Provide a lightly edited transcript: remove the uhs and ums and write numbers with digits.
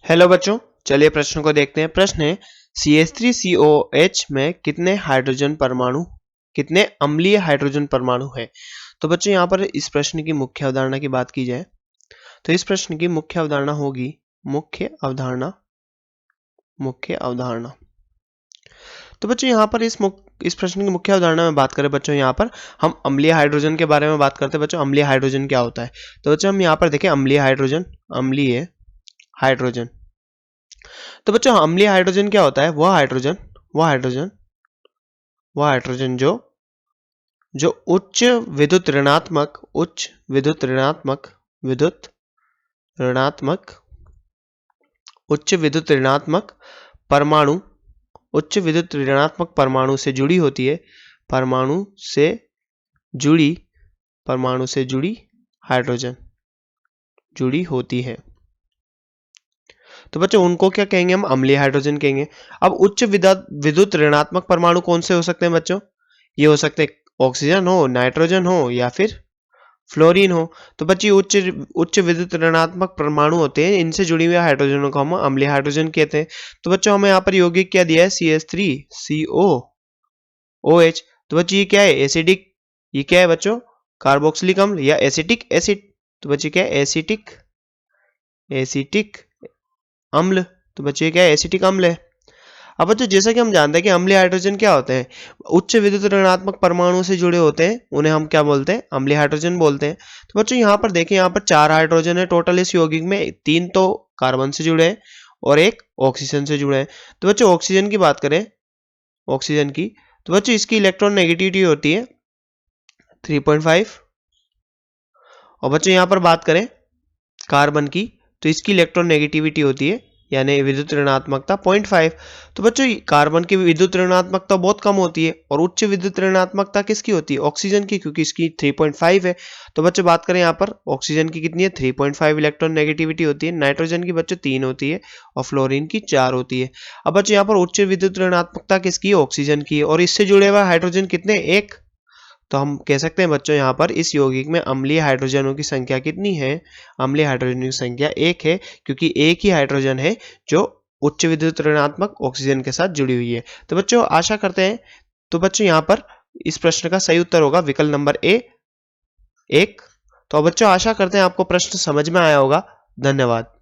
Hello बच्चों, चलिए प्रश्न को देखते हैं। प्रश्न है CH3COH में कितने अम्लीय हाइड्रोजन परमाणु है। तो बच्चों यहाँ पर इस प्रश्न की मुख्य अवधारणा की बात की जाए तो इस प्रश्न की मुख्य अवधारणा होगी मुख्य अवधारणा। तो बच्चों यहाँ पर इस प्रश्न की मुख्य अवधारणा में बात करें बच्चों, यहाँ पर हम अम्लीय हाइड्रोजन के बारे में बात करते हैं। बच्चों अम्लीय हाइड्रोजन क्या होता है, तो बच्चों हम यहाँ पर देखें अम्लीय हाइड्रोजन। तो बच्चों अम्लीय हाइड्रोजन क्या होता है, वह हाइड्रोजन जो उच्च विद्युत ऋणात्मक परमाणु से जुड़ी होती है, परमाणु से जुड़ी हाइड्रोजन जुड़ी होती है। तो बच्चों उनको क्या कहेंगे, हम अम्लीय हाइड्रोजन कहेंगे। अब उच्च विद्युत ऋणात्मक परमाणु कौन से हो सकते हैं बच्चों, ये हो सकते हैं ऑक्सीजन हो, नाइट्रोजन हो या फिर फ्लोरीन हो। तो बच्चे उच्च विद्युत ऋणात्मक परमाणु होते हैं, इनसे जुड़ी हुई हाइड्रोजनों को हम अम्लीय हाइड्रोजन कहते हैं। तो बच्चों हमें यहाँ पर यौगिक क्या दिया है, CH3COOH। तो बच्चों ये क्या है, एसिडिक, ये क्या है बच्चों, कार्बोक्सिलिक अम्ल या एसिटिक एसिड। तो बच्चे क्या है, एसिटिक अम्ल। तो बच्चे क्या है, एसिटिक अम्ल है। अब बच्चों जैसा कि हम जानते हैं कि अम्लीय हाइड्रोजन क्या होते हैं, उच्च विद्युत ऋणात्मक परमाणु से जुड़े होते हैं, उन्हें हम क्या बोलते हैं, अम्लीय हाइड्रोजन बोलते हैं। तो बच्चों यहाँ पर देखें, यहाँ पर 4 हाइड्रोजन है टोटल इस यौगिक में, 3 तो कार्बन से जुड़े हैं और 1 ऑक्सीजन से जुड़े हैं। तो बच्चों ऑक्सीजन की बात करें, तो बच्चों इसकी इलेक्ट्रॉन नेगेटिविटी होती है 3.5। और बच्चों यहाँ पर बात करें कार्बन की, तो इसकी इलेक्ट्रॉन नेगेटिविटी होती है यानी विद्युत ऋणात्मकता 0.5। तो बच्चों कार्बन की विद्युत ऋणात्मकता बहुत कम होती है और उच्च विद्युत ऋणात्मकता किसकी होती है, ऑक्सीजन की, क्योंकि इसकी 3.5 है। तो बच्चों बात करें यहाँ पर ऑक्सीजन की कितनी है, 3.5 इलेक्ट्रॉन नेगेटिविटी होती है। नाइट्रोजन की बच्चों 3 होती है और फ्लोरीन की 4 होती है। अब बच्चों यहाँ पर उच्च विद्युत ऋणात्मकता किसकी है, ऑक्सीजन की है, और इससे जुड़े हुए हाइड्रोजन कितने, 1। तो हम कह सकते हैं बच्चों यहाँ पर इस यौगिक में अम्लीय हाइड्रोजनों की संख्या कितनी है, अम्लीय हाइड्रोजन की संख्या 1 है, क्योंकि एक ही हाइड्रोजन है जो उच्च विद्युत ऋणात्मक ऑक्सीजन के साथ जुड़ी हुई है। तो बच्चों आशा करते हैं, तो बच्चों यहाँ पर इस प्रश्न का सही उत्तर होगा विकल्प नंबर ए 1। तो बच्चों आशा करते हैं आपको प्रश्न समझ में आया होगा। धन्यवाद।